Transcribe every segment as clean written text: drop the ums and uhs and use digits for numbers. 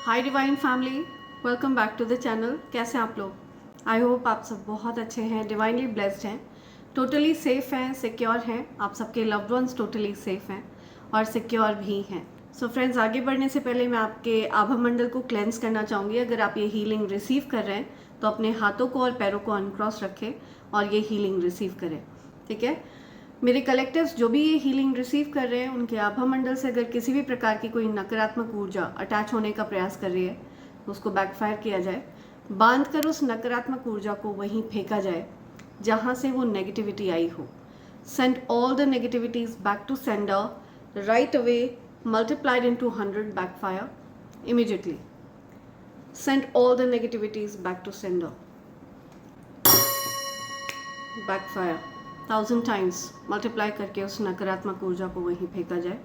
Hi divine family, welcome back to the channel. कैसे हैं आप लोग? आई होप आप सब बहुत अच्छे हैं, डिवाइनली ब्लेस्ड हैं, टोटली सेफ हैं, सिक्योर हैं। आप सबके लव्ड वंस टोटली सेफ हैं और सिक्योर भी हैं। सो फ्रेंड्स, आगे बढ़ने से पहले मैं आपके आभा मंडल को क्लेंस करना चाहूँगी। अगर आप ये हीलिंग रिसीव कर रहे हैं तो अपने हाथों को और पैरों को अनक्रॉस रखें और ये हीलिंग रिसीव करें। ठीक है? मेरे कलेक्टिव्स जो भी ये हीलिंग रिसीव कर रहे हैं, उनके आभा मंडल से अगर किसी भी प्रकार की कोई नकारात्मक ऊर्जा अटैच होने का प्रयास कर रही है तो उसको बैकफायर किया जाए, बांध कर उस नकारात्मक ऊर्जा को वहीं फेंका जाए जहां से वो नेगेटिविटी आई हो। Send all the negativities back to sender right away, multiplied into 100 backfire immediately. Send all the negativities back to sender, backfire 1000 times multiply करके उस नकारात्मक ऊर्जा को वहीं फेंका जाए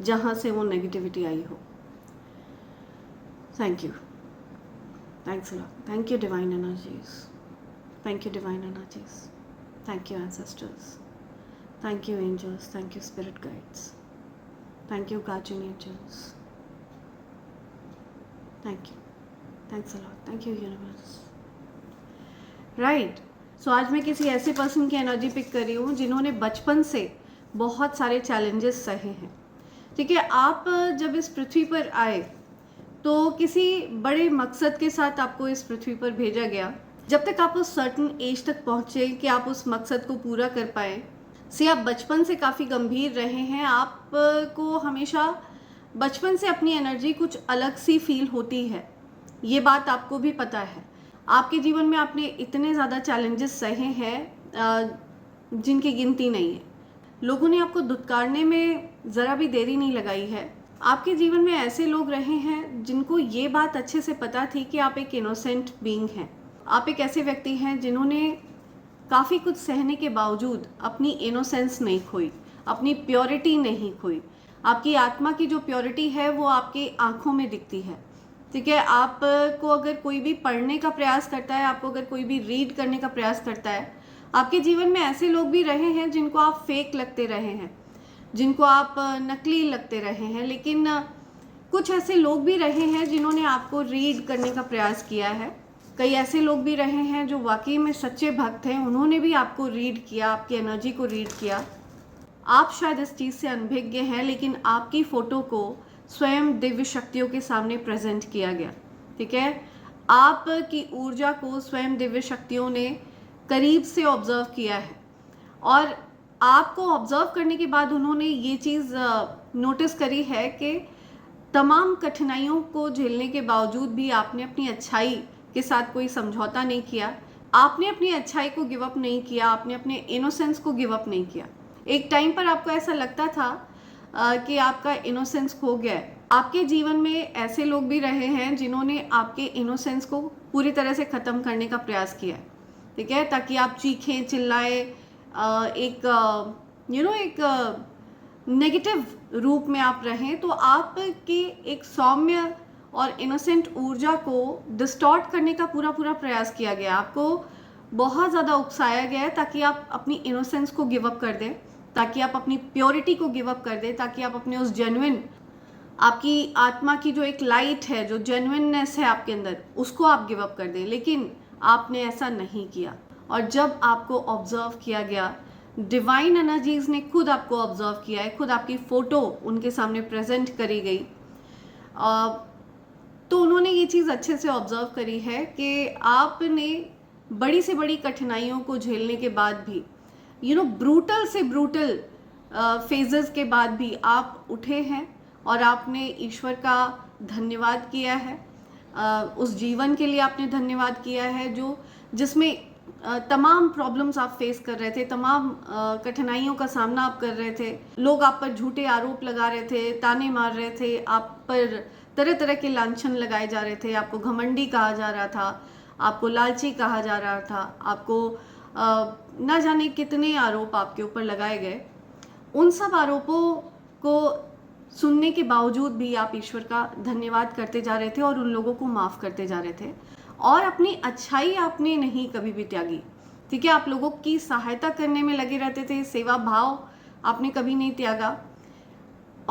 जहां से वो नेगेटिविटी आई हो। Thank you, thanks a lot, thank you divine energies, thank you divine energies, thank you ancestors, thank you angels, thank you spirit guides, thank you guardian angels, thank you, thanks a lot, thank you universe. Right, so आज मैं किसी ऐसे person की energy pick कर रही हूँ जिन्होंने बचपन से बहुत सारे चैलेंजेस सहे हैं। ठीक है, आप जब इस पृथ्वी पर आए तो किसी बड़े मकसद के साथ आपको इस पृथ्वी पर भेजा गया। जब तक आप उस सर्टन एज तक पहुँचे कि आप उस मकसद को पूरा कर पाए, से आप बचपन से काफ़ी गंभीर रहे हैं। आपको हमेशा बचपन से अपनी एनर्जी कुछ अलग सी फील होती है, ये बात आपको भी पता है। आपके जीवन में आपने इतने ज़्यादा चैलेंजेस सहे हैं जिनकी गिनती नहीं है। लोगों ने आपको धुतकारने में ज़रा भी देरी नहीं लगाई है। आपके जीवन में ऐसे लोग रहे हैं जिनको ये बात अच्छे से पता थी कि आप एक इनोसेंट बीइंग हैं। आप एक ऐसे व्यक्ति हैं जिन्होंने काफ़ी कुछ सहने के बावजूद अपनी इनोसेंस नहीं खोई, अपनी प्योरिटी नहीं खोई। आपकी आत्मा की जो प्योरिटी है वो आपकी आंखों में दिखती है। ठीक है, आपको अगर कोई भी पढ़ने का प्रयास करता है, आपको अगर कोई भी रीड करने का प्रयास करता है, आपके जीवन में ऐसे लोग भी रहे हैं जिनको आप फेक लगते रहे हैं, जिनको आप नकली लगते रहे हैं, लेकिन कुछ ऐसे लोग भी रहे हैं जिन्होंने आपको रीड करने का प्रयास किया है। कई ऐसे लोग भी रहे हैं जो वाकई में सच्चे भक्त हैं, उन्होंने भी आपको रीड किया, आपकी एनर्जी को रीड किया। आप शायद इस चीज़ से अनभिज्ञ हैं, लेकिन आपकी फ़ोटो को स्वयं दिव्य शक्तियों के सामने प्रेजेंट किया गया। ठीक है, आपकी ऊर्जा को स्वयं दिव्य शक्तियों ने करीब से ऑब्जर्व किया है और आपको ऑब्जर्व करने के बाद उन्होंने ये चीज़ नोटिस करी है कि तमाम कठिनाइयों को झेलने के बावजूद भी आपने अपनी अच्छाई के साथ कोई समझौता नहीं किया, आपने अपनी अच्छाई को गिव अप नहीं किया, आपने अपने इनोसेंस को गिव अप नहीं किया। एक टाइम पर आपको ऐसा लगता था कि आपका इनोसेंस खो गया है। आपके जीवन में ऐसे लोग भी रहे हैं जिन्होंने आपके इनोसेंस को पूरी तरह से ख़त्म करने का प्रयास किया है। ठीक है, ताकि आप चीखें चिल्लाए, एक एक नेगेटिव रूप में आप रहें, तो आपकी एक सौम्य और इनोसेंट ऊर्जा को डिस्टॉर्ट करने का पूरा प्रयास किया गया। आपको बहुत ज़्यादा उकसाया गया है ताकि आप अपनी इनोसेंस को गिव अप कर दें, ताकि आप अपनी प्योरिटी को गिव अप कर दें, ताकि आप अपने उस जेन्युइन, आपकी आत्मा की जो एक लाइट है, जो जेन्युइननेस है आपके अंदर, उसको आप गिव अप कर दें। लेकिन आपने ऐसा नहीं किया। और जब आपको ऑब्जर्व किया गया, डिवाइन एनर्जीज ने खुद आपको ऑब्जर्व किया है, खुद आपकी फ़ोटो उनके सामने प्रेजेंट करी गई, तो उन्होंने ये चीज़ अच्छे से ऑब्जर्व करी है कि आपने बड़ी से बड़ी कठिनाइयों को झेलने के बाद भी ब्रूटल से ब्रूटल फेजेस के बाद भी आप उठे हैं और आपने ईश्वर का धन्यवाद किया है। उस जीवन के लिए आपने धन्यवाद किया है जिसमें तमाम प्रॉब्लम्स आप फेस कर रहे थे, तमाम कठिनाइयों का सामना आप कर रहे थे। लोग आप पर झूठे आरोप लगा रहे थे, ताने मार रहे थे, आप पर तरह तरह के लांछन लगाए जा रहे थे, आपको घमंडी कहा जा रहा था, आपको लालची कहा जा रहा था, आपको ना जाने कितने आरोप आपके ऊपर लगाए गए। उन सब आरोपों को सुनने के बावजूद भी आप ईश्वर का धन्यवाद करते जा रहे थे और उन लोगों को माफ़ करते जा रहे थे और अपनी अच्छाई आपने नहीं कभी भी त्यागी। ठीक है, आप लोगों की सहायता करने में लगे रहते थे, सेवा भाव आपने कभी नहीं त्यागा।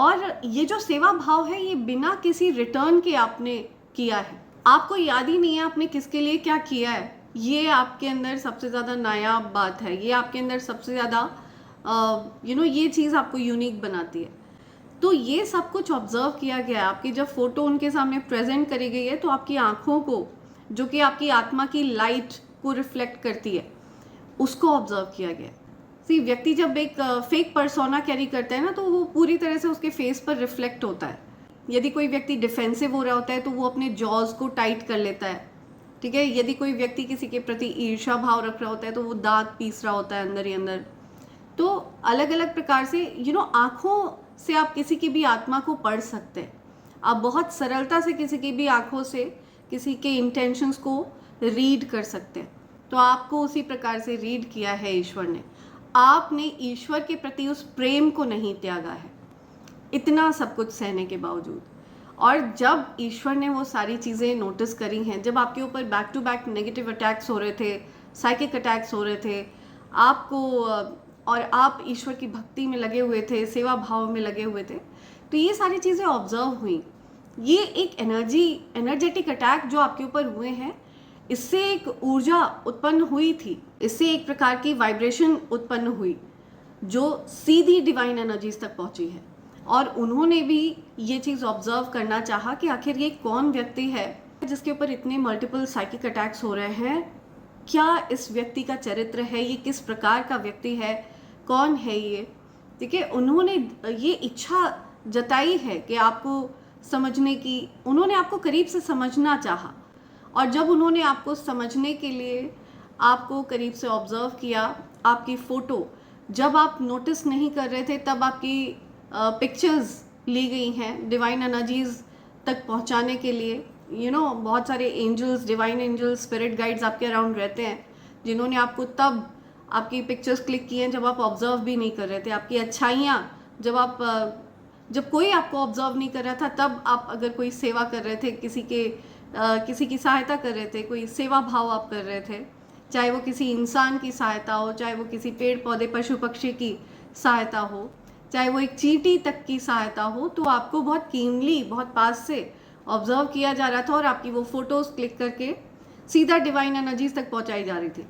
और ये जो सेवा भाव है ये बिना किसी रिटर्न के आपने किया है, आपको याद ही नहीं है आपने किसके लिए क्या किया है। ये आपके अंदर सबसे ज़्यादा नायाब बात है, ये आपके अंदर सबसे ज़्यादा ये चीज़ आपको यूनिक बनाती है। तो ये सब कुछ ऑब्जर्व किया गया है। आपकी जब फोटो उनके सामने प्रेजेंट करी गई है तो आपकी आंखों को, जो कि आपकी आत्मा की लाइट को रिफ्लेक्ट करती है, उसको ऑब्जर्व किया गया है। व्यक्ति जब एक फेक पर्सोना कैरी करता है ना, तो वो पूरी तरह से उसके फेस पर रिफ्लेक्ट होता है। यदि कोई व्यक्ति डिफेंसिव हो रहा होता है तो वो अपने जॉज को टाइट कर लेता है, ठीक है। यदि कोई व्यक्ति किसी के प्रति ईर्ष्या भाव रख रहा होता है तो वो दांत पीस रहा होता है अंदर ही अंदर। तो अलग अलग प्रकार से आंखों से आप किसी की भी आत्मा को पढ़ सकते हैं। आप बहुत सरलता से किसी की भी आंखों से किसी के इंटेंशंस को रीड कर सकते हैं। तो आपको उसी प्रकार से रीड किया है ईश्वर ने। आपने ईश्वर के प्रति उस प्रेम को नहीं त्यागा है, इतना सब कुछ सहने के बावजूद। और जब ईश्वर ने वो सारी चीज़ें नोटिस करी हैं, जब आपके ऊपर back to back negative attacks हो रहे थे, साइकिक अटैक्स हो रहे थे आपको, और आप ईश्वर की भक्ति में लगे हुए थे, सेवा भाव में लगे हुए थे, तो ये सारी चीज़ें ऑब्जर्व हुई। ये एक एनर्जेटिक अटैक जो आपके ऊपर हुए हैं, इससे एक ऊर्जा उत्पन्न हुई थी, इससे एक प्रकार की वाइब्रेशन उत्पन्न हुई जो सीधी डिवाइन एनर्जीज तक पहुंची है। और उन्होंने भी ये चीज़ ऑब्जर्व करना चाहा कि आखिर ये कौन व्यक्ति है जिसके ऊपर इतने मल्टीपल साइकिक अटैक्स हो रहे हैं, क्या इस व्यक्ति का चरित्र है, ये किस प्रकार का व्यक्ति है, कौन है ये, ठीक है। उन्होंने ये इच्छा जताई है कि आपको समझने की, उन्होंने आपको करीब से समझना चाहा। और जब उन्होंने आपको समझने के लिए आपको करीब से ऑब्जर्व किया, आपकी फ़ोटो जब आप नोटिस नहीं कर रहे थे तब आपकी पिक्चर्स ली गई हैं डिवाइन एनर्जीज तक पहुंचाने के लिए। बहुत सारे angels, divine angels, spirit guides आपके अराउंड रहते हैं, जिन्होंने आपको तब आपकी पिक्चर्स क्लिक की हैं जब आप ऑब्जर्व भी नहीं कर रहे थे। आपकी अच्छाइयाँ जब कोई आपको ऑब्जर्व नहीं कर रहा था, तब आप अगर कोई सेवा कर रहे थे, किसी की सहायता कर रहे थे, कोई सेवा भाव आप कर रहे थे, चाहे वो किसी इंसान की सहायता हो, चाहे वो किसी पेड़ पौधे पशु पक्षी की सहायता हो, चाहे वो एक चींटी तक की सहायता हो, तो आपको बहुत कीनली, बहुत पास से ऑब्जर्व किया जा रहा था और आपकी वो फोटोज़ क्लिक करके सीधा डिवाइन एनर्जीज तक पहुंचाई जा रही थी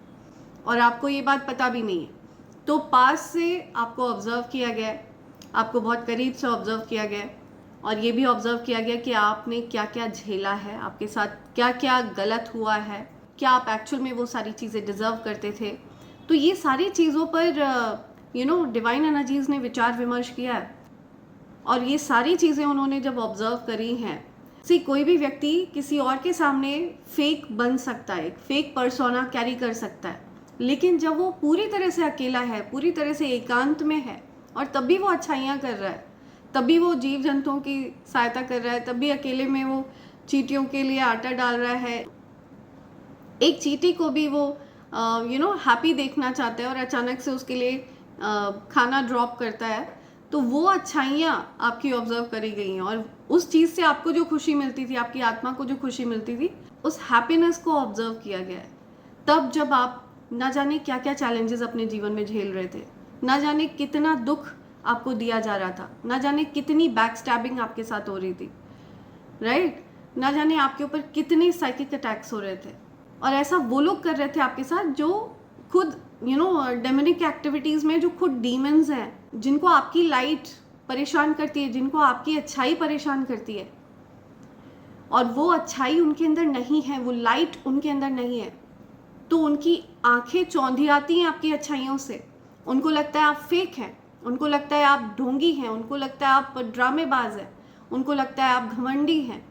और आपको ये बात पता भी नहीं है। तो पास से आपको ऑब्जर्व किया गया, आपको बहुत करीब से ऑब्जर्व किया गया, और ये भी ऑब्जर्व किया गया कि आपने क्या क्या झेला है, आपके साथ क्या क्या गलत हुआ है, क्या आप एक्चुअल में वो सारी चीज़ें डिज़र्व करते थे। तो ये सारी चीज़ों पर डिवाइन एनर्जीज ने विचार विमर्श किया है। और ये सारी चीज़ें उन्होंने जब ऑब्जर्व करी हैं, कोई भी व्यक्ति किसी और के सामने फेक बन सकता है, एक फेक पर्सोना कैरी कर सकता है, लेकिन जब वो पूरी तरह से अकेला है, पूरी तरह से एकांत में है, और तब भी वो अच्छाइयाँ कर रहा है, तब भी वो जीव जंतुओं की सहायता कर रहा है, तब भी अकेले में वो चींटियों के लिए आटा डाल रहा है। एक चींटी को भी वो हैप्पी देखना चाहता है और अचानक से उसके लिए खाना ड्रॉप करता है, तो वो अच्छाइयाँ आपकी ऑब्जर्व करी गई हैं। और उस चीज़ से आपको जो खुशी मिलती थी, आपकी आत्मा को जो खुशी मिलती थी, उस हैप्पीनेस को ऑब्जर्व किया गया है। तब जब आप ना जाने क्या क्या चैलेंजेस अपने जीवन में झेल रहे थे, ना जाने कितना दुख आपको दिया जा रहा था, ना जाने कितनी बैक स्टैबिंग आपके साथ हो रही थी, राइट, ना जाने आपके ऊपर कितने साइकिक अटैक्स हो रहे थे। और ऐसा वो लोग कर रहे थे आपके साथ जो खुद डेमोनिक एक्टिविटीज़ में जो खुद डीमंस हैं, जिनको आपकी लाइट परेशान करती है, जिनको आपकी अच्छाई परेशान करती है, और वो अच्छाई उनके अंदर नहीं है, वो लाइट उनके अंदर नहीं है, तो उनकी आंखें चौंधी आती हैं आपकी अच्छाइयों से। उनको लगता है आप फेक हैं, उनको लगता है आप ढोंगी हैं, उनको लगता है आप ड्रामेबाज हैं, उनको लगता है आप घमंडी हैं,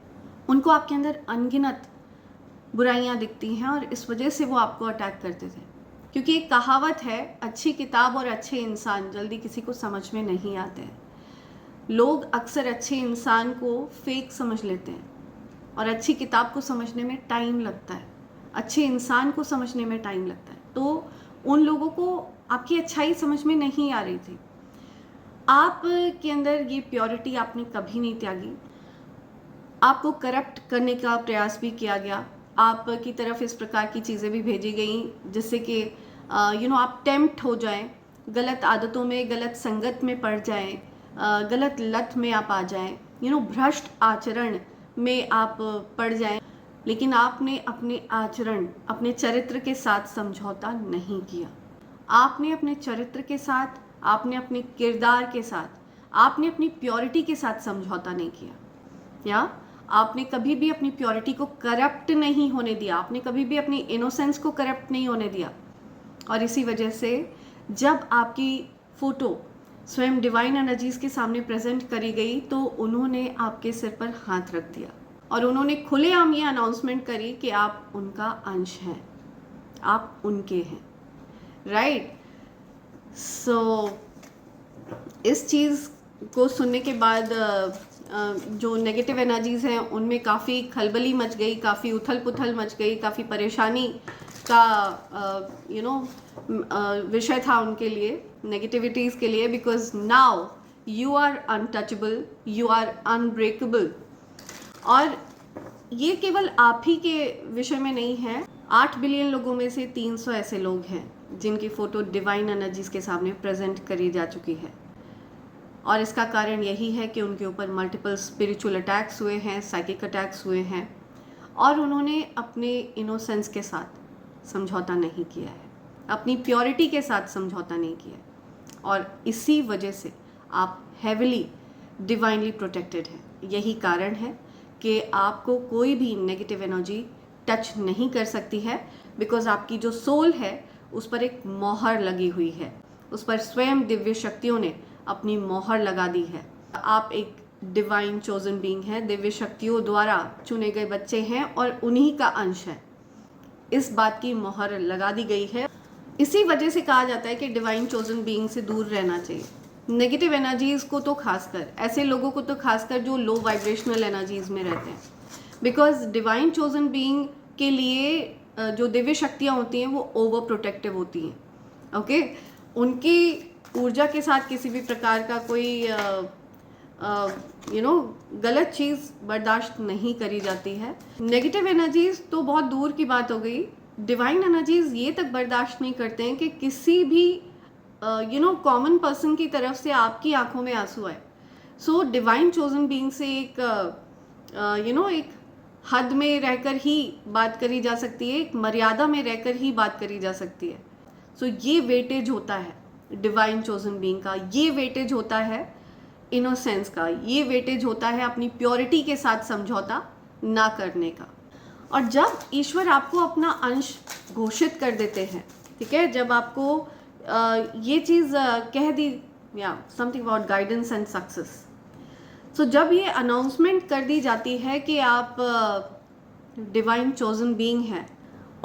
उनको आपके अंदर अनगिनत बुराइयां दिखती हैं, और इस वजह से वो आपको अटैक करते थे। क्योंकि एक कहावत है, अच्छी किताब और अच्छे इंसान जल्दी किसी को समझ में नहीं आते हैं। लोग अक्सर अच्छे इंसान को फेक समझ लेते हैं, और अच्छी किताब को समझने में टाइम लगता है, अच्छे इंसान को समझने में टाइम लगता है। तो उन लोगों को आपकी अच्छाई समझ में नहीं आ रही थी। आप के अंदर ये प्योरिटी आपने कभी नहीं त्यागी। आपको करप्ट करने का प्रयास भी किया गया, आपकी तरफ इस प्रकार की चीज़ें भी भेजी गई जिससे कि आप टेम्प्ट हो जाएं, गलत आदतों में, गलत संगत में पड़ जाएं, गलत लत में आप आ जाएं, भ्रष्ट आचरण में आप पड़ जाएं, लेकिन आपने अपने आचरण, अपने चरित्र के साथ समझौता नहीं किया। आपने अपने चरित्र के साथ, आपने अपने किरदार के साथ, आपने अपनी प्योरिटी के साथ समझौता नहीं किया, या आपने कभी भी अपनी प्योरिटी को करप्ट नहीं होने दिया, आपने कभी भी अपनी इनोसेंस को करप्ट नहीं होने दिया। और इसी वजह से जब आपकी फोटो स्वयं डिवाइन एनर्जीज के सामने प्रेजेंट करी गई तो उन्होंने आपके सिर पर हाथ रख दिया और उन्होंने खुलेआम ये अनाउंसमेंट करी कि आप उनका अंश हैं, आप उनके हैं, राइट। सो इस चीज़ को सुनने के बाद जो नेगेटिव एनर्जीज हैं उनमें काफ़ी खलबली मच गई, काफ़ी उथल पुथल मच गई, काफ़ी परेशानी का विषय था उनके लिए, नेगेटिविटीज़ के लिए, because now you are untouchable, you are unbreakable. और ये केवल आप ही के विषय में नहीं है, 8 बिलियन लोगों में से 300 ऐसे लोग हैं जिनकी फ़ोटो डिवाइन एनर्जीज के सामने प्रेजेंट करी जा चुकी है। और इसका कारण यही है कि उनके ऊपर मल्टीपल स्पिरिचुअल अटैक्स हुए हैं, साइकिक अटैक्स हुए हैं, और उन्होंने अपने इनोसेंस के साथ समझौता नहीं किया है, अपनी प्योरिटी के साथ समझौता नहीं किया है, और इसी वजह से आप हेविली डिवाइनली प्रोटेक्टेड हैं। यही कारण है कि आपको कोई भी नेगेटिव एनर्जी टच नहीं कर सकती है, बिकॉज आपकी जो सोल है उस पर एक मोहर लगी हुई है, उस पर स्वयं दिव्य शक्तियों ने अपनी मोहर लगा दी है। आप एक डिवाइन चोजन बीइंग है, दिव्य शक्तियों द्वारा चुने गए बच्चे हैं और उन्हीं का अंश है, इस बात की मोहर लगा दी गई है। इसी वजह से कहा जाता है कि डिवाइन चोजन बीइंग से दूर रहना चाहिए, नेगेटिव एनर्जीज को तो खासकर, ऐसे लोगों को तो खासकर जो लो वाइब्रेशनल एनर्जीज में रहते हैं, बिकॉज डिवाइन चोजन बीइंग के लिए जो दिव्य शक्तियाँ होती हैं वो ओवर प्रोटेक्टिव होती हैं, ओके। उनकी ऊर्जा के साथ किसी भी प्रकार का कोई गलत चीज़ बर्दाश्त नहीं करी जाती है। नेगेटिव एनर्जीज तो बहुत दूर की बात हो गई, डिवाइन एनर्जीज ये तक बर्दाश्त नहीं करते हैं कि किसी भी कॉमन पर्सन की तरफ से आपकी आंखों में आंसू आए। सो डिवाइन चोजन बीइंग से एक एक हद में रहकर ही बात करी जा सकती है, एक मर्यादा में रहकर ही बात करी जा सकती है। सो ये वेटेज होता है डिवाइन चोजन बीइंग का, ये वेटेज होता है इनोसेंस का, ये वेटेज होता है अपनी प्योरिटी के साथ समझौता ना करने का। और जब ईश्वर आपको अपना अंश घोषित कर देते हैं, ठीक है, जब आपको ये चीज़ कह दी, या something about guidance and success, so जब ये अनाउंसमेंट कर दी जाती है कि आप डिवाइन चोजन बीइंग हैं,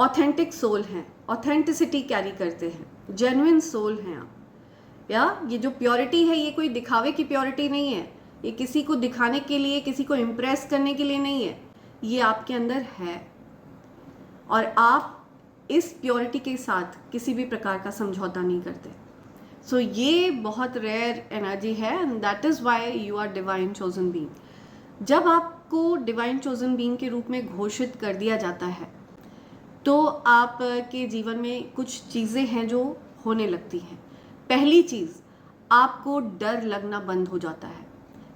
ऑथेंटिक सोल हैं, ऑथेंटिसिटी कैरी करते हैं, जेन्युइन सोल हैं आप, या ये जो प्योरिटी है ये कोई दिखावे की प्योरिटी नहीं है, ये किसी को दिखाने के लिए, किसी को इम्प्रेस करने के लिए नहीं है, ये आपके अंदर है, और आप इस प्योरिटी के साथ किसी भी प्रकार का समझौता नहीं करते। सो ये बहुत रेयर एनर्जी है, and that is why you are divine chosen being. जब आपको डिवाइन चोजन बीइंग के रूप में घोषित कर दिया जाता है तो आपके जीवन में कुछ चीज़ें हैं जो होने लगती हैं। पहली चीज़, आपको डर लगना बंद हो जाता है।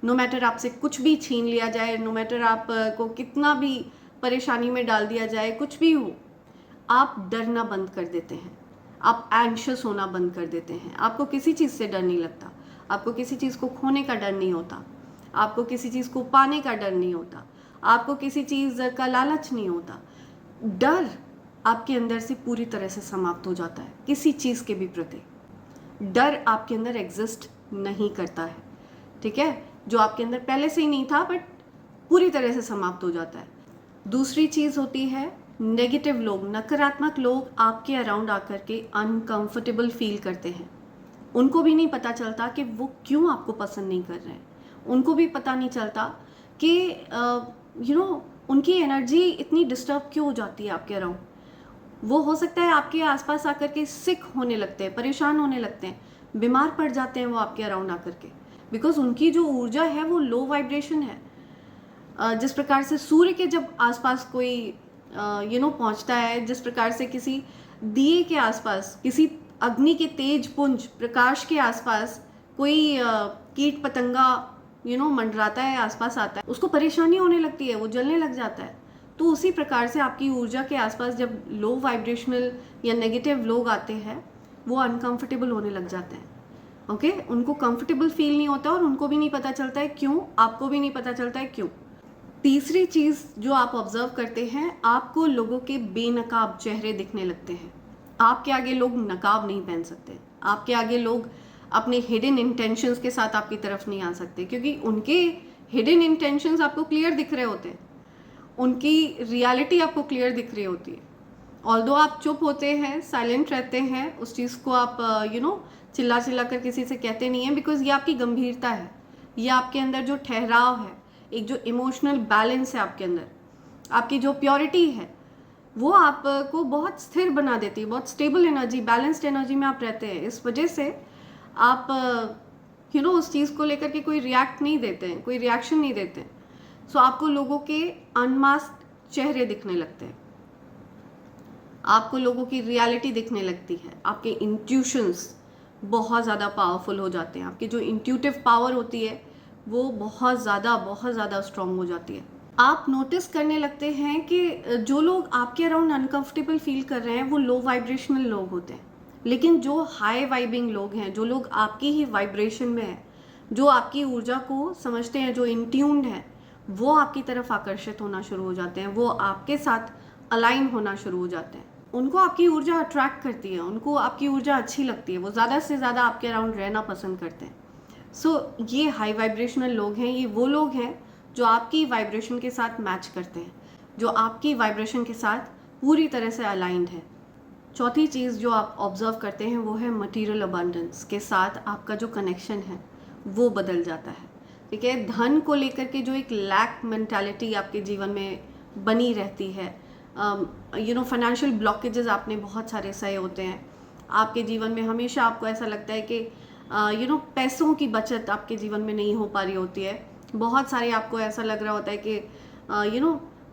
नो मैटर आपसे कुछ भी छीन लिया जाए, नो मैटर आपको कितना भी परेशानी में डाल दिया जाए, कुछ भी हो, आप डरना बंद कर देते हैं, आप एंग्शियस होना बंद कर देते हैं। आपको किसी चीज़ से डर नहीं लगता, आपको किसी चीज़ को खोने का डर नहीं होता, आपको किसी चीज़ को पाने का डर नहीं होता, आपको किसी चीज़ का लालच नहीं होता। डर आपके अंदर से पूरी तरह से समाप्त हो जाता है। किसी चीज़ के भी प्रति डर आपके अंदर एग्जिस्ट नहीं करता है, ठीक है, जो आपके अंदर पहले से ही नहीं था, बट पूरी तरह से समाप्त हो जाता है। दूसरी चीज़ होती है, नेगेटिव लोग, नकारात्मक लोग आपके अराउंड आकर के अनकंफर्टेबल फील करते हैं। उनको भी नहीं पता चलता कि वो क्यों आपको पसंद नहीं कर रहे हैं, उनको भी पता नहीं चलता कि उनकी एनर्जी इतनी डिस्टर्ब क्यों हो जाती है आपके अराउंड। वो हो सकता है आपके आसपास आकर के सिक होने लगते हैं, परेशान होने लगते हैं, बीमार पड़ जाते हैं वो आपके अराउंड आकर के, बिकॉज उनकी जो ऊर्जा है वो लो वाइब्रेशन है। जिस प्रकार से सूर्य के जब आसपास कोई पहुंचता है, जिस प्रकार से किसी दिए के आसपास, किसी अग्नि के तेज पुंज प्रकाश के आसपास कोई कीट पतंगा मंडराता है, आसपास आता है, उसको परेशानी होने लगती है, वो जलने लग जाता है। तो उसी प्रकार से आपकी ऊर्जा के आसपास जब लो वाइब्रेशनल या नेगेटिव लोग आते हैं, वो अनकंफर्टेबल होने लग जाते हैं। ओके, उनको कंफर्टेबल फील नहीं होता और उनको भी नहीं पता चलता है क्यों, आपको भी नहीं पता चलता है क्यों। तीसरी चीज़ जो आप ऑब्जर्व करते हैं, आपको लोगों के बेनकाब चेहरे दिखने लगते हैं। आपके आगे लोग नकाब नहीं पहन सकते, आपके आगे लोग अपने हिडन इंटेंशंस के साथ आपकी तरफ नहीं आ सकते, क्योंकि उनके हिडन इंटेंशंस आपको क्लियर दिख रहे होते हैं, उनकी रियलिटी आपको क्लियर दिख रही होती है। ऑल्दो आप चुप होते हैं, साइलेंट रहते हैं, उस चीज़ को आप चिल्ला चिल्ला कर किसी से कहते नहीं हैं, बिकॉज ये आपकी गंभीरता है, ये आपके अंदर जो ठहराव है, एक जो इमोशनल बैलेंस है आपके अंदर, आपकी जो प्योरिटी है, वो आपको बहुत स्थिर बना देती है, बहुत स्टेबल एनर्जी, बैलेंस्ड एनर्जी में आप रहते हैं। इस वजह से आप उस चीज़ को लेकर के कोई रिएक्ट नहीं देते हैं, कोई रिएक्शन नहीं देते हैं। सो आपको लोगों के अनमास्क्ड चेहरे दिखने लगते हैं, आपको लोगों की रियलिटी दिखने लगती है, आपके इंट्यूशंस बहुत ज़्यादा पावरफुल हो जाते हैं, आपकी जो इंट्यूटिव पावर होती है वो बहुत ज़्यादा स्ट्रॉन्ग हो जाती है। आप नोटिस करने लगते हैं कि जो लोग आपके अराउंड अनकंफर्टेबल फील कर रहे हैं वो लो वाइब्रेशनल लोग होते हैं, लेकिन जो हाई वाइबिंग लोग हैं, जो लोग आपकी ही वाइब्रेशन में हैं, जो आपकी ऊर्जा को समझते हैं, जो इंट्यून्ड हैं, वो आपकी तरफ आकर्षित होना शुरू हो जाते हैं, वो आपके साथ अलाइन होना शुरू हो जाते हैं। उनको आपकी ऊर्जा अट्रैक्ट करती है, उनको आपकी ऊर्जा अच्छी लगती है, वो ज़्यादा से ज़्यादा आपके अराउंड रहना पसंद करते हैं। सो ये हाई वाइब्रेशनल लोग हैं, ये वो लोग हैं जो आपकी वाइब्रेशन के साथ मैच करते हैं, जो आपकी वाइब्रेशन के साथ पूरी तरह से अलाइंड है। चौथी चीज़ जो आप ऑब्जर्व करते हैं वो है मटीरियल अबंडेंस के साथ आपका जो कनेक्शन है वो बदल जाता है। ठीक है, धन को लेकर के जो एक लैक मेंटालिटी आपके जीवन में बनी रहती है, फाइनेंशियल ब्लॉकेजेस आपने बहुत सारे सहे होते हैं आपके जीवन में, हमेशा आपको ऐसा लगता है कि पैसों की बचत आपके जीवन में नहीं हो पा रही होती है, बहुत सारे आपको ऐसा लग रहा होता है कि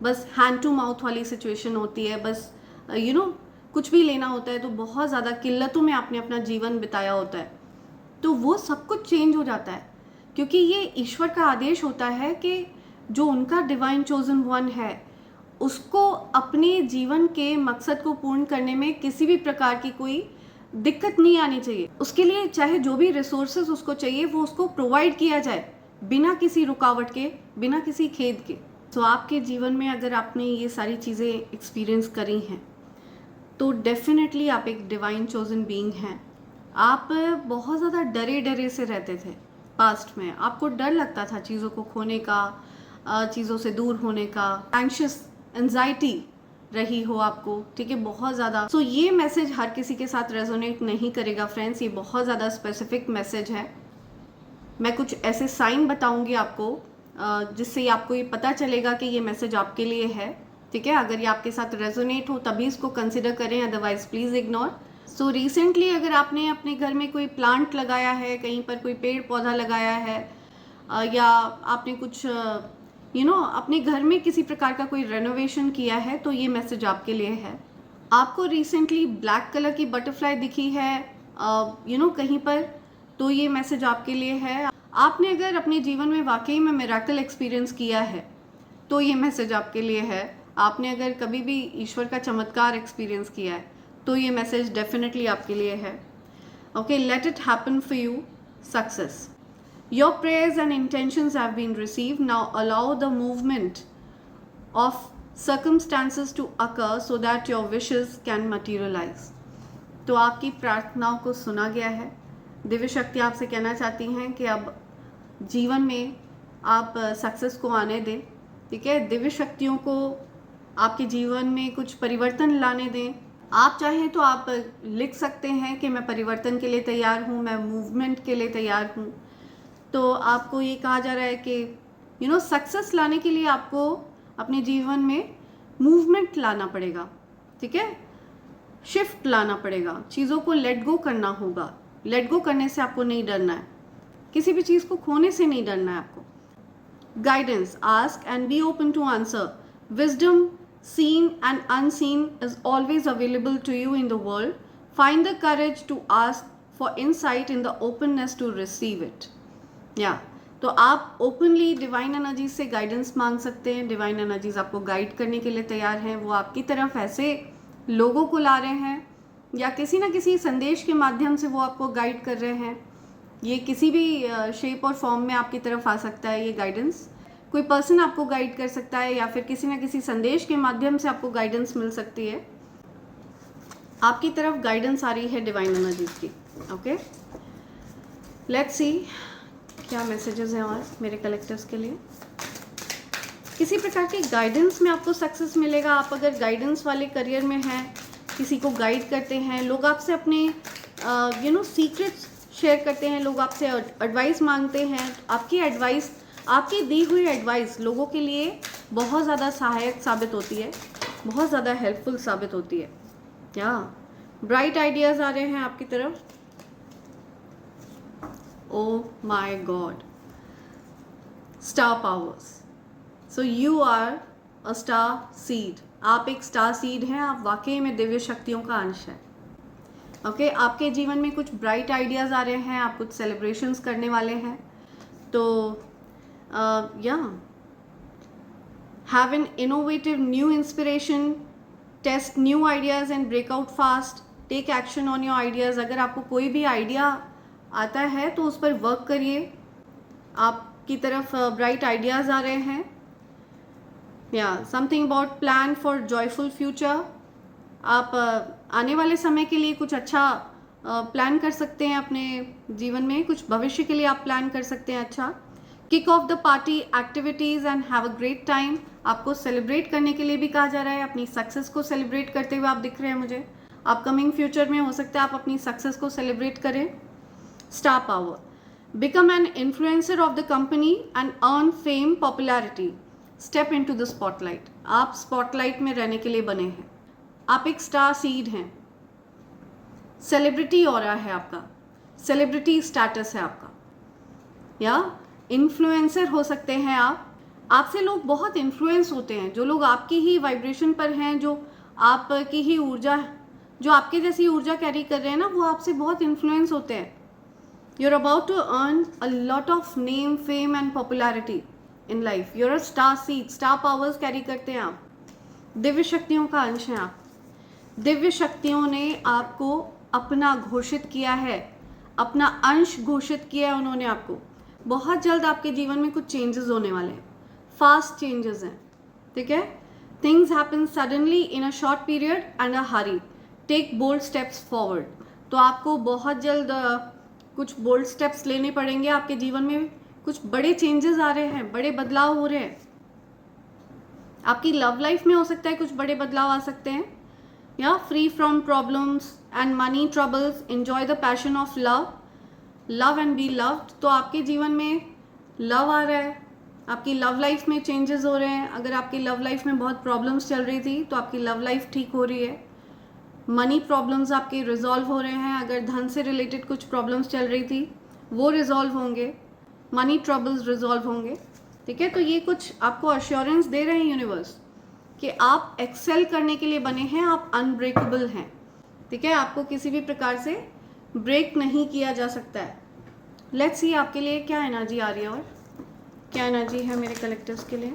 बस हैंड टू माउथ वाली सिचुएशन होती है, बस कुछ भी लेना होता है तो बहुत ज़्यादा किल्लतों में आपने अपना जीवन बिताया होता है। तो वो सब कुछ चेंज हो जाता है, क्योंकि ये ईश्वर का आदेश होता है कि जो उनका डिवाइन चोजन वन है उसको अपने जीवन के मकसद को पूर्ण करने में किसी भी प्रकार की कोई दिक्कत नहीं आनी चाहिए। उसके लिए चाहे जो भी रिसोर्सेज उसको चाहिए वो उसको प्रोवाइड किया जाए, बिना किसी रुकावट के, बिना किसी खेद के। तो आपके जीवन में अगर आपने ये सारी चीज़ें एक्सपीरियंस करी हैं तो डेफिनेटली आप एक डिवाइन चोजन बीइंग हैं। आप बहुत ज़्यादा डरे से रहते थे पास्ट में, आपको डर लगता था चीज़ों को खोने का, चीज़ों से दूर होने का, एंग्शियस एंजाइटी रही हो आपको, ठीक है, बहुत ज़्यादा। सो ये मैसेज हर किसी के साथ रेजोनेट नहीं करेगा फ्रेंड्स, ये बहुत ज़्यादा स्पेसिफिक मैसेज है। मैं कुछ ऐसे साइन बताऊंगी आपको जिससे आपको ये पता चलेगा कि ये मैसेज आपके लिए है, ठीक है। अगर ये आपके साथ रेजोनेट हो तभी इसको कंसिडर करें, otherwise please ignore. So recently अगर आपने अपने घर में कोई प्लांट लगाया है, कहीं पर कोई पेड़ पौधा लगाया है, या आपने कुछ अपने घर में किसी प्रकार का कोई रेनोवेशन किया है, तो ये मैसेज आपके लिए है। आपको रिसेंटली ब्लैक कलर की बटरफ्लाई दिखी है कहीं पर, तो ये मैसेज आपके लिए है। आपने अगर अपने जीवन में वाकई में मिरेकल एक्सपीरियंस किया है तो ये मैसेज आपके लिए है। आपने अगर कभी भी ईश्वर का चमत्कार एक्सपीरियंस किया है तो ये मैसेज डेफिनेटली आपके लिए है। Okay, let it happen for you, success. Your prayers and intentions have been received. Now allow the movement of circumstances to occur so that your wishes can materialize. तो आपकी प्रार्थनाओं को सुना गया है। दिव्य शक्ति आपसे कहना चाहती हैं कि अब जीवन में आप सक्सेस को आने दें, ठीक है। दिव्य शक्तियों को आपके जीवन में कुछ परिवर्तन लाने दें। आप चाहें तो आप लिख सकते हैं कि मैं परिवर्तन के लिए तैयार हूँ, मैं मूवमेंट के लिए तैयार हूँ। तो आपको ये कहा जा रहा है कि सक्सेस लाने के लिए आपको अपने जीवन में मूवमेंट लाना पड़ेगा, ठीक है, शिफ्ट लाना पड़ेगा, चीज़ों को लेट गो करना होगा। लेट गो करने से आपको नहीं डरना है, किसी भी चीज़ को खोने से नहीं डरना है आपको। Guidance, ask and be open to answer. Wisdom seen and unseen is always available to you in the world. Find the courage to ask for insight in the openness to receive it. Yeah, तो आप openly divine energy से guidance मांग सकते हैं. Divine energies आपको guide करने के लिए तैयार हैं. वो आपकी तरफ ऐसे लोगों को ला रहे हैं या किसी ना किसी संदेश के माध्यम से वो आपको गाइड कर रहे हैं. ये किसी भी शेप और फॉर्म में आपकी तरफ आ सकता है. ये गाइडेंस कोई पर्सन आपको गाइड कर सकता है या फिर किसी ना किसी संदेश के माध्यम से आपको गाइडेंस मिल सकती है. आपकी तरफ गाइडेंस आ रही है डिवाइन एनर्जीज की. ओके, लेट्स सी क्या मैसेजेस हैं और मेरे कलेक्टर्स के लिए. किसी प्रकार के गाइडेंस में आपको सक्सेस मिलेगा. आप अगर गाइडेंस वाले करियर में हैं, किसी को गाइड करते हैं, लोग आपसे अपने सीक्रेट्स शेयर करते हैं, लोग आपसे एडवाइस मांगते हैं. आपकी एडवाइस, आपकी दी हुई एडवाइस लोगों के लिए बहुत ज़्यादा सहायक साबित होती है, बहुत ज़्यादा हेल्पफुल साबित होती है. या ब्राइट आइडियाज़ आ रहे हैं आपकी तरफ. Oh my God, star powers. So you are a star seed. आप एक स्टार सीड हैं. आप वाकई में दिव्य शक्तियों का अंश है. ओके, आपके जीवन में कुछ ब्राइट आइडियाज़ आ रहे हैं. आप कुछ सेलिब्रेशंस करने वाले हैं. तो have an innovative new inspiration, test new ideas and break out fast, take action on your ideas. अगर आपको कोई भी आइडिया आता है तो उस पर वर्क करिए. आपकी तरफ ब्राइट आइडियाज़ आ रहे हैं. या something about plan for joyful future. आप आने वाले समय के लिए कुछ अच्छा प्लान कर सकते हैं. अपने जीवन में कुछ भविष्य के लिए आप प्लान कर सकते हैं. अच्छा, kick off the party activities and have a great time. आपको सेलिब्रेट करने के लिए भी कहा जा रहा है. अपनी सक्सेस को सेलिब्रेट करते हुए आप दिख रहे हैं मुझे. अपकमिंग फ्यूचर में हो सकता है आप अपनी सक्सेस को सेलिब्रेट करें. Star power. Become an influencer of the company and earn fame, popularity. Step into the spotlight. आप spotlight में रहने के लिए बने हैं. आप एक स्टार सीड हैं. सेलिब्रिटी ऑरा है आपका. सेलिब्रिटी स्टेटस है आपका. या इन्फ्लुएंसर हो सकते हैं आप. आपसे लोग बहुत इन्फ्लुएंस होते हैं. जो लोग आपकी ही वाइब्रेशन पर हैं, जो आपकी ही ऊर्जा, जो आपके जैसी ऊर्जा कैरी कर रहे हैं ना, वो आपसे बहुत इन्फ्लुएंस होते हैं. You're about to earn a lot of name, fame and popularity in life. You're a star seed. Star powers carry करते हैं आप. दिव्य शक्तियों का अंश हैं आप. दिव्य शक्तियों ने आपको अपना घोषित किया है, अपना अंश घोषित किया है उन्होंने आपको. बहुत जल्द आपके जीवन में कुछ चेंजेस होने वाले हैं. फास्ट चेंजेस हैं. ठीक है. Things happen suddenly in a short period and a hurry. Take bold steps forward. तो आपको बहुत जल्द कुछ बोल्ड स्टेप्स लेने पड़ेंगे. आपके जीवन में कुछ बड़े चेंजेस आ रहे हैं, बड़े बदलाव हो रहे हैं. आपकी लव लाइफ में हो सकता है कुछ बड़े बदलाव आ सकते हैं. या free from problems and money troubles, enjoy the passion of love, love and be loved. तो आपके जीवन में लव आ रहा है. आपकी लव लाइफ में चेंजेस हो रहे हैं. अगर आपकी लव लाइफ में बहुत प्रॉब्लम्स चल रही थी तो आपकी लव लाइफ ठीक हो रही है. मनी प्रॉब्लम्स आपके रिजॉल्व हो रहे हैं. अगर धन से रिलेटेड कुछ प्रॉब्लम्स चल रही थी वो रिजॉल्व होंगे. मनी ट्रबल्स रिजॉल्व होंगे. ठीक है. तो ये कुछ आपको अश्योरेंस दे रहे हैं यूनिवर्स कि आप एक्सेल करने के लिए बने हैं. आप अनब्रेकेबल हैं. ठीक है. आपको किसी भी प्रकार से ब्रेक नहीं किया जा सकता है. लेट्स सी आपके लिए क्या एनर्जी आ रही है और क्या एनर्जी है मेरे कलेक्टर्स के लिए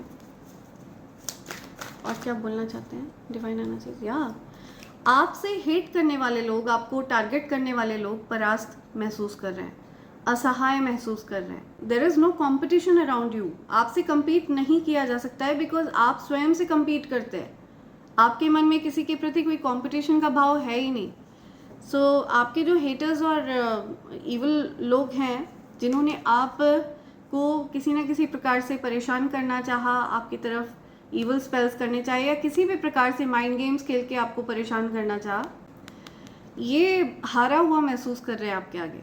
और क्या बोलना चाहते हैं डिवाइन एनर्जीज. या आपसे हेट करने वाले लोग, आपको टारगेट करने वाले लोग परास्त महसूस कर रहे हैं, असहाय महसूस कर रहे हैं. There is no competition around you. आपसे compete नहीं किया जा सकता है बिकॉज आप स्वयं से compete करते हैं. आपके मन में किसी के प्रति कोई कंपटीशन का भाव है ही नहीं. सो आपके जो हेटर्स और इविल लोग हैं जिन्होंने आप को किसी न किसी प्रकार से परेशान करना चाहा, आपकी तरफ इवल स्पेल्स करने चाहे या किसी भी प्रकार से माइंड गेम्स खेल के आपको परेशान करना चाहा, ये हारा हुआ महसूस कर रहे हैं आपके आगे.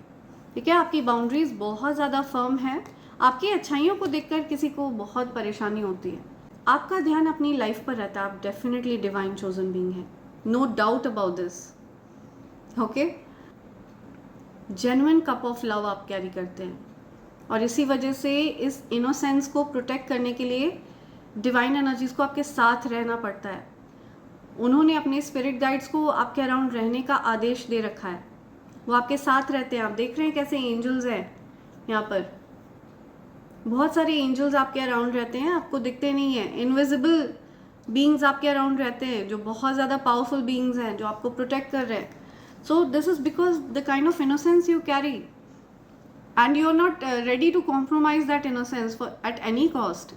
ठीक है. आपकी बाउंड्रीज बहुत ज़्यादा फर्म है. आपकी अच्छाइयों को देखकर किसी को बहुत परेशानी होती है. आपका ध्यान अपनी लाइफ पर रहता है. आप डेफिनेटली डिवाइन चोजन बीइंग है. No doubt about this. Okay. Genuine cup of love आप कैरी करते हैं और इसी वजह से इस इनोसेंस को प्रोटेक्ट करने के लिए डिवाइन एनर्जीज को आपके साथ रहना पड़ता है. उन्होंने अपने स्पिरिट गाइड्स को आपके अराउंड रहने का आदेश दे रखा है. वो आपके साथ रहते हैं। आप देख रहे हैं कैसे एंजल्स हैं यहाँ पर, बहुत सारे एंजल्स आपके अराउंड रहते हैं, आपको दिखते नहीं है। इनविजिबल बीइंग्स आपके अराउंड रहते हैं जो बहुत ज़्यादा पावरफुल बीइंग्स हैं, जो आपको प्रोटेक्ट कर रहे हैं। So this is because the kind of innocence you carry and you are not ready to compromise that innocence at any cost.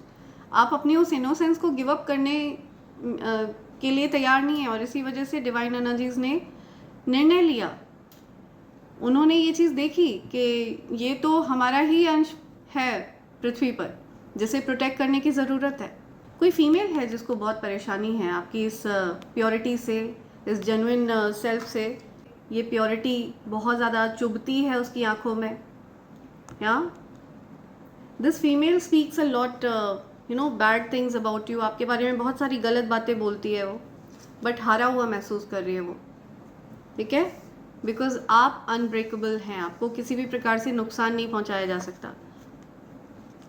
आप अपनी उस इनोसेंस को गिव अप करने के लिए तैयार नहीं है, और इसी वजह से डिवाइन एनर्जीज ने निर्णय लिया। उन्होंने ये चीज़ देखी कि ये तो हमारा ही अंश है पृथ्वी पर, जिसे प्रोटेक्ट करने की ज़रूरत है। कोई फीमेल है जिसको बहुत परेशानी है आपकी इस प्योरिटी से, इस जेन्युइन सेल्फ से। ये प्योरिटी बहुत ज़्यादा चुभती है उसकी आंखों में। या this female speaks a lot bad things about you. आपके बारे में बहुत सारी गलत बातें बोलती है वो, बट हारा हुआ महसूस कर रही है वो, ठीक है, बिकॉज आप अनब्रेकेबल हैं, आपको किसी भी प्रकार से नुकसान नहीं पहुंचाया जा सकता।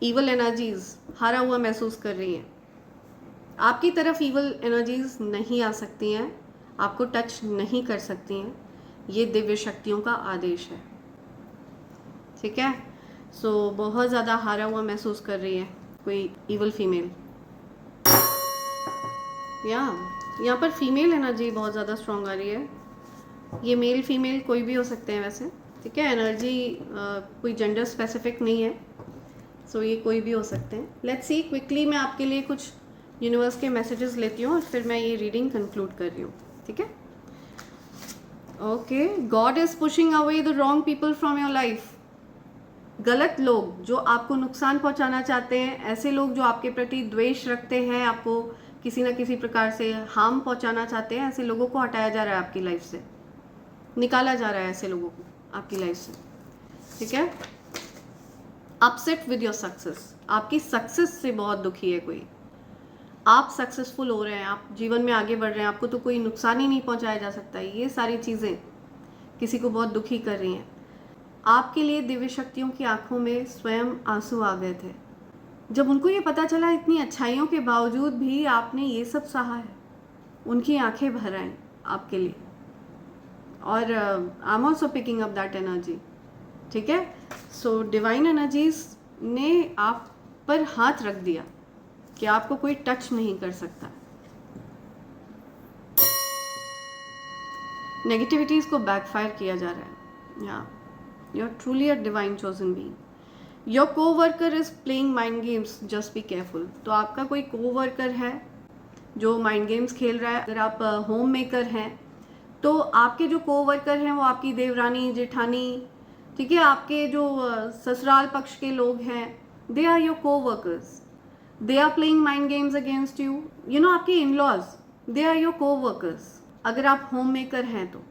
ईवल एनर्जीज हारा हुआ महसूस कर रही हैं। आपकी तरफ ईवल एनर्जीज नहीं आ सकती हैं, आपको टच नहीं कर सकती हैं। ये दिव्य शक्तियों का आदेश है, ठीक है। सो बहुत ज़्यादा हारा हुआ महसूस कर रही है कोई ईवल फीमेल। यहाँ पर फीमेल एनर्जी बहुत ज़्यादा स्ट्रॉन्ग आ रही है। ये मेल फीमेल कोई भी हो सकते हैं वैसे, ठीक है। एनर्जी कोई जेंडर स्पेसिफिक नहीं है, सो ये कोई भी हो सकते हैं। लेट्स सी क्विकली, मैं आपके लिए कुछ यूनिवर्स के मैसेजेस लेती हूँ और फिर मैं ये रीडिंग कंक्लूड कर रही हूँ, ठीक है। Okay, God is pushing away the wrong people from your life. गलत लोग जो आपको नुकसान पहुंचाना चाहते हैं, ऐसे लोग जो आपके प्रति द्वेष रखते हैं, आपको किसी ना किसी प्रकार से हार्म पहुंचाना चाहते हैं, ऐसे लोगों को हटाया जा रहा है आपकी लाइफ से, निकाला जा रहा है ऐसे लोगों को आपकी लाइफ से, ठीक है। अपसेट विद योर सक्सेस, आपकी सक्सेस से बहुत दुखी है कोई। आप सक्सेसफुल हो रहे हैं, आप जीवन में आगे बढ़ रहे हैं, आपको तो कोई नुकसान ही नहीं पहुंचाया जा सकता। ये सारी चीज़ें किसी को बहुत दुखी कर रही हैं। आपके लिए दिव्य शक्तियों की आंखों में स्वयं आंसू आ गए थे जब उनको ये पता चला इतनी अच्छाइयों के बावजूद भी आपने ये सब सहा है। उनकी आंखें भर आईं आपके लिए, और I am also picking up that energy, ठीक है। सो डिवाइन एनर्जीज ने आप पर हाथ रख दिया कि आपको कोई टच नहीं कर सकता। नेगेटिविटीज को बैकफायर किया जा रहा है। या you are truly a divine chosen being. Your coworker is playing mind games, just be careful. तो आपका कोई कोवर्कर है जो माइंड गेम्स खेल रहा है। अगर आप होम मेकर हैं तो आपके जो कोवर्कर हैं वो आपकी देवरानी, जेठानी, ठीक है, आपके जो ससुराल पक्ष के लोग हैं, they are your coworkers. They are playing mind games against you. You know, आपके in laws, they are your coworkers अगर आप होम मेकर हैं तो।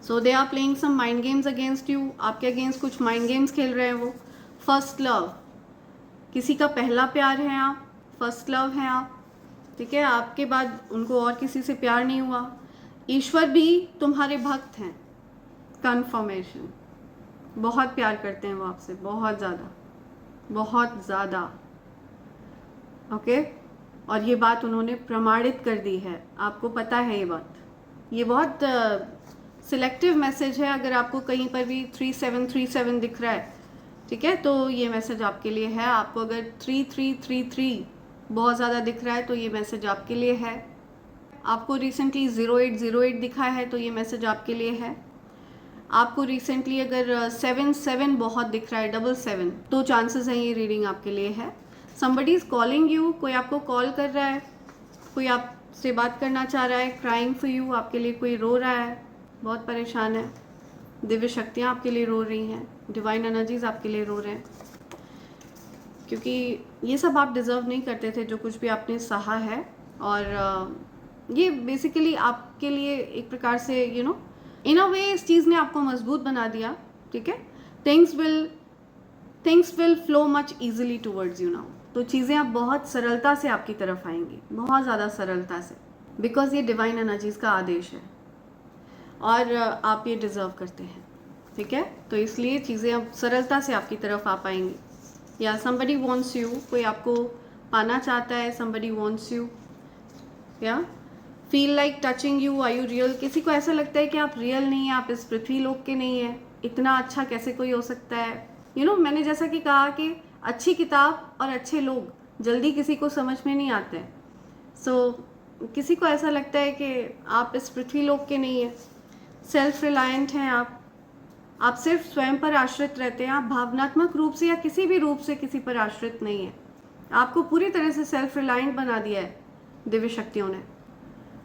So they are playing some mind games against you. आपके अगेंस्ट कुछ mind games खेल रहे हैं वो। फर्स्ट लव, किसी का पहला प्यार है आप, फर्स्ट लव है आप, ठीक है। आपके बाद उनको और किसी से प्यार नहीं हुआ। ईश्वर भी तुम्हारे भक्त हैं, कन्फर्मेशन। बहुत प्यार करते हैं वो आपसे, बहुत ज़्यादा, बहुत ज़्यादा, ओके। और ये बात उन्होंने प्रमाणित कर दी है, आपको पता है ये बात। ये बहुत सिलेक्टिव मैसेज है। अगर आपको कहीं पर भी 3737 दिख रहा है, ठीक है, तो ये मैसेज आपके लिए है। आपको अगर 3333 बहुत ज़्यादा दिख रहा है तो ये मैसेज आपके लिए है। आपको रिसेंटली 0808 दिखा है तो ये मैसेज आपके लिए है। आपको रिसेंटली अगर 77 बहुत दिख रहा है, 77, तो चांसेस हैं ये रीडिंग आपके लिए है। समबडी इज़ कॉलिंग यू, कोई आपको कॉल कर रहा है, कोई आपसे बात करना चाह रहा है। क्राइंग फॉर यू, आपके लिए कोई रो रहा है, बहुत परेशान है। दिव्य शक्तियाँ आपके लिए रो रही हैं, डिवाइन एनर्जीज आपके लिए रो रहे हैं, क्योंकि ये सब आप डिज़र्व नहीं करते थे जो कुछ भी आपने सहा है। और ये बेसिकली आपके लिए एक प्रकार से यू नो इन अ वे इस चीज़ ने आपको मजबूत बना दिया, ठीक है। Things will flow much easily towards you now. तो चीज़ें अब बहुत सरलता से आपकी तरफ आएंगी, बहुत ज़्यादा सरलता से, बिकॉज ये डिवाइन एनर्जीज का आदेश है और आप ये डिज़र्व करते हैं, ठीक है। तो इसलिए चीज़ें अब सरलता से आपकी तरफ आ पाएंगी। या somebody wants you, कोई आपको पाना चाहता है, somebody wants you, या feel like touching you, are you real. किसी को ऐसा लगता है कि आप रियल नहीं हैं, आप इस पृथ्वी लोक के नहीं हैं, इतना अच्छा कैसे कोई हो सकता है। मैंने जैसा कि कहा कि अच्छी किताब और अच्छे लोग जल्दी किसी को समझ में नहीं आते हैं। किसी को ऐसा लगता है कि आप इस पृथ्वी लोक के नहीं हैं, सेल्फ रिलायंट हैं आप सिर्फ स्वयं पर आश्रित रहते हैं, आप भावनात्मक रूप से या किसी भी रूप से किसी पर आश्रित नहीं है। आपको पूरी तरह से सेल्फ रिलायंट बना दिया है दिव्य शक्तियों ने।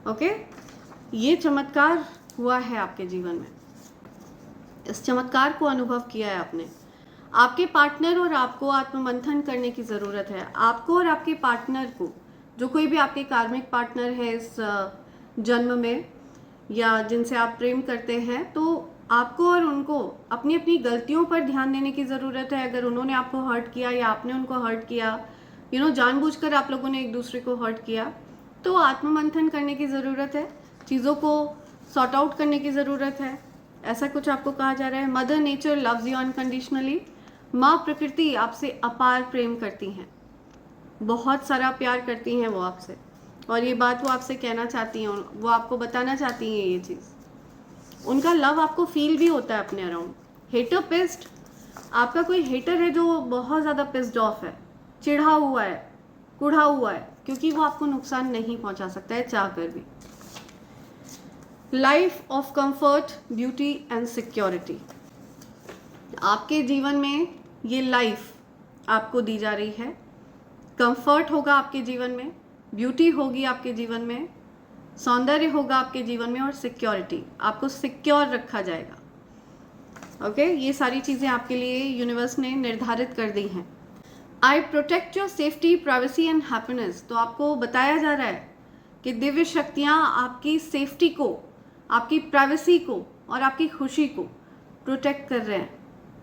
ओके, ये चमत्कार हुआ है आपके जीवन में, इस चमत्कार को अनुभव किया है आपने। आपके पार्टनर और आपको आत्ममंथन करने की ज़रूरत है। आपको और आपके पार्टनर को, जो कोई भी आपके कार्मिक पार्टनर है इस जन्म में या जिनसे आप प्रेम करते हैं, तो आपको और उनको अपनी अपनी गलतियों पर ध्यान देने की ज़रूरत है। अगर उन्होंने आपको हर्ट किया या आपने उनको हर्ट किया, जानबूझकर आप लोगों ने एक दूसरे को हर्ट किया, तो आत्ममंथन करने की ज़रूरत है, चीज़ों को सॉर्ट आउट करने की ज़रूरत है। ऐसा कुछ आपको कहा जा रहा है। Mother nature loves you unconditionally. माँ प्रकृति आपसे अपार प्रेम करती हैं, बहुत सारा प्यार करती हैं वो आपसे, और ये बात वो आपसे कहना चाहती हैं, वो आपको बताना चाहती हैं ये चीज़। उनका लव आपको फील भी होता है अपने अराउंड। हेटर पिस्ड, आपका कोई हेटर है जो बहुत ज़्यादा पिस्ड ऑफ है, चिढ़ा हुआ है, कुढ़ा हुआ है, क्योंकि वो आपको नुकसान नहीं पहुंचा सकता है चाह कर भी। Life of comfort, beauty and security, आपके जीवन में ये लाइफ आपको दी जा रही है। कंफर्ट होगा आपके जीवन में, ब्यूटी होगी आपके जीवन में, सौंदर्य होगा आपके जीवन में, और सिक्योरिटी, आपको सिक्योर रखा जाएगा। ओके, ये सारी चीज़ें आपके लिए यूनिवर्स ने निर्धारित कर दी हैं। I protect your safety, privacy and happiness, तो आपको बताया जा रहा है कि दिव्य शक्तियाँ आपकी सेफ्टी को, आपकी प्राइवेसी को और आपकी खुशी को प्रोटेक्ट कर रहे हैं।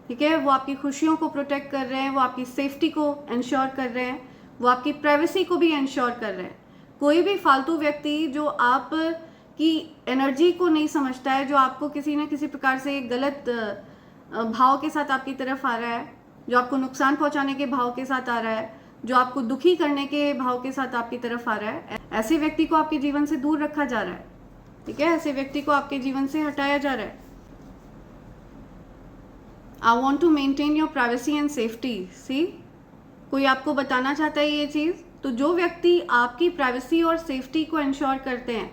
ठीक है, वो आपकी खुशियों को प्रोटेक्ट कर रहे हैं, वो आपकी सेफ्टी को इंश्योर कर रहे हैं, वो आपकी प्राइवेसी को भी इंश्योर कर रहे हैं। कोई भी फालतू व्यक्ति जो आप की एनर्जी को नहीं समझता है, जो आपको किसी न किसी प्रकार से गलत भाव के साथ आपकी तरफ आ रहा है, जो आपको नुकसान पहुंचाने के भाव के साथ आ रहा है, जो आपको दुखी करने के भाव के साथ आपकी तरफ आ रहा है, ऐसे व्यक्ति को आपके जीवन से दूर रखा जा रहा है। ठीक है, ऐसे व्यक्ति को आपके जीवन से हटाया जा रहा है। I want to maintain your privacy and safety. See, कोई आपको बताना चाहता है ये चीज़, तो जो व्यक्ति आपकी प्राइवेसी और सेफ्टी को इंश्योर करते हैं,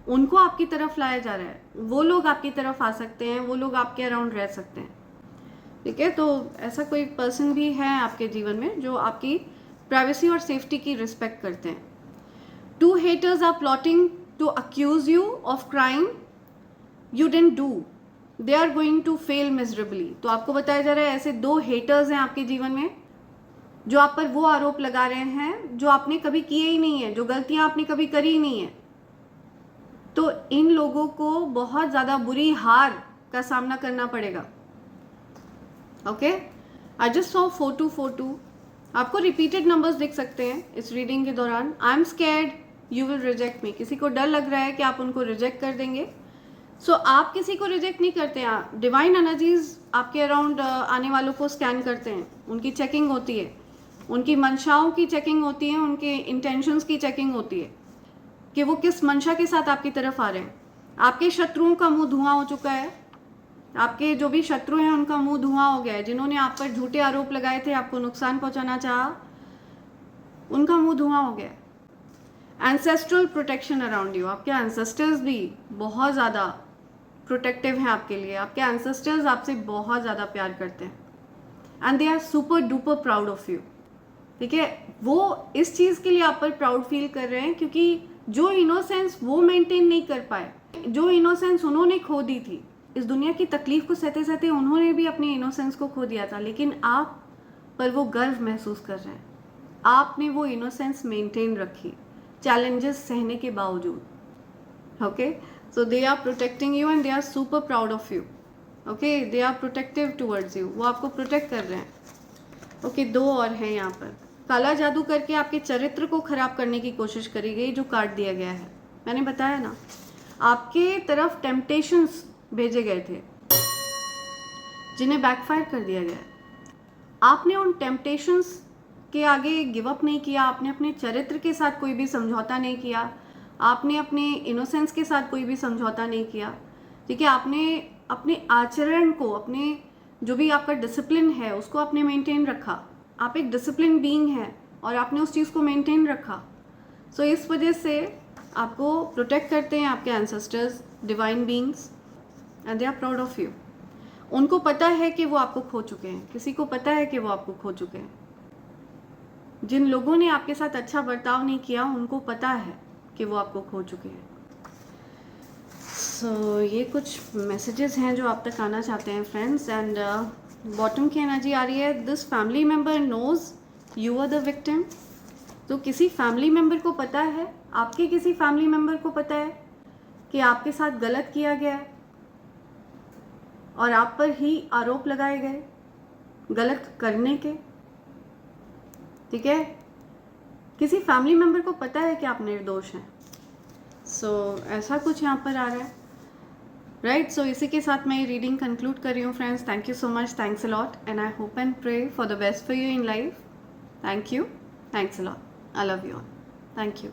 उनको आपकी तरफ लाया जा रहा है। वो लोग आपकी तरफ आ सकते हैं, वो लोग आपके अराउंड रह सकते हैं। ठीक है, तो ऐसा कोई पर्सन भी है आपके जीवन में जो आपकी प्राइवेसी और सेफ्टी की रिस्पेक्ट करते हैं। Two haters are plotting to accuse you of crime you didn't do, they are going to fail miserably. तो आपको बताया जा रहा है ऐसे दो हेटर्स हैं आपके जीवन में जो आप पर वो आरोप लगा रहे हैं जो आपने कभी किए ही नहीं है, जो गलतियां आपने कभी करी ही नहीं है। तो इन लोगों को बहुत ज़्यादा बुरी हार का सामना करना पड़ेगा। ओके, आई जस्ट सॉ 4242, आपको रिपीटेड नंबर्स दिख सकते हैं इस रीडिंग के दौरान। I am scared you will reject me, किसी को डर लग रहा है कि आप उनको रिजेक्ट कर देंगे। सो आप किसी को रिजेक्ट नहीं करते हैं, डिवाइन एनर्जीज आपके अराउंड आने वालों को स्कैन करते हैं, उनकी चेकिंग होती है, उनकी मंशाओं की चेकिंग होती है, उनके इंटेंशंस की चेकिंग होती है कि वो किस मंशा के साथ आपकी तरफ आ रहे हैं। आपके शत्रुओं का मुंह धुआं हो चुका है, आपके जो भी शत्रु हैं उनका मुंह धुआं हो गया है। जिन्होंने आप पर झूठे आरोप लगाए थे, आपको नुकसान पहुंचाना चाहा, उनका मुंह धुआं हो गया। एंसेस्ट्रल प्रोटेक्शन अराउंड यू, आपके एंसेस्टर्स भी बहुत ज़्यादा प्रोटेक्टिव हैं आपके लिए। आपके एंसेस्टर्स आपसे बहुत ज़्यादा प्यार करते हैं and they are super duper proud of you. ठीक है, वो इस चीज़ के लिए आप पर प्राउड फील कर रहे हैं क्योंकि जो इनोसेंस वो मेंटेन नहीं कर पाए, जो इनोसेंस उन्होंने खो दी थी, इस दुनिया की तकलीफ को सहते सहते उन्होंने भी अपनी इनोसेंस को खो दिया था, लेकिन आप पर वो गर्व महसूस कर रहे हैं। आपने वो इनोसेंस मेंटेन रखी चैलेंजेस सहने के बावजूद। Okay, so they are protecting you and they are super proud of you. Okay, they are protective towards you, वो आपको प्रोटेक्ट कर रहे हैं। ओके, दो और हैं यहाँ पर। काला जादू करके आपके चरित्र को खराब करने की कोशिश करी गई, जो काट दिया गया है। मैंने बताया ना, आपके तरफ टेम्पटेशंस भेजे गए थे जिन्हें बैकफायर कर दिया गया। आपने उन टेम्पटेशंस के आगे गिव अप नहीं किया, आपने अपने चरित्र के साथ कोई भी समझौता नहीं किया, आपने अपने इनोसेंस के साथ कोई भी समझौता नहीं किया, ठीक है। आपने अपने आचरण को, अपने जो भी आपका डिसिप्लिन है उसको आपने मेंटेन रखा। आप एक डिसिप्लिन बीइंग है और आपने उस चीज़ को मेंटेन रखा। सो इस वजह से आपको प्रोटेक्ट करते हैं आपके ancestors, divine beings, and they are proud of you. उनको पता है कि वो आपको खो चुके हैं, किसी को पता है कि वो आपको खो चुके हैं। जिन लोगों ने आपके साथ अच्छा बर्ताव नहीं किया उनको पता है कि वो आपको खो चुके हैं। सो ये कुछ मैसेजेस हैं जो आप तक आना चाहते हैं फ्रेंड्स। एंड बॉटम की एनर्जी आ रही है, this family member knows you are the victim. तो किसी फैमिली मेम्बर को पता है, आपके किसी फैमिली मेम्बर को पता है कि आपके साथ गलत किया गया है और आप पर ही आरोप लगाए गए गलत करने के, ठीक है। किसी फैमिली मेम्बर को पता है कि आप निर्दोष हैं। सो ऐसा कुछ यहाँ पर आ रहा है, राइट। सो इसी के साथ मैं ये रीडिंग कंक्लूड कर रही हूँ friends. Thank you so much, thanks a lot, and I hope and pray for the best for you in life. Thank you, thanks a lot, I love you all, thank you.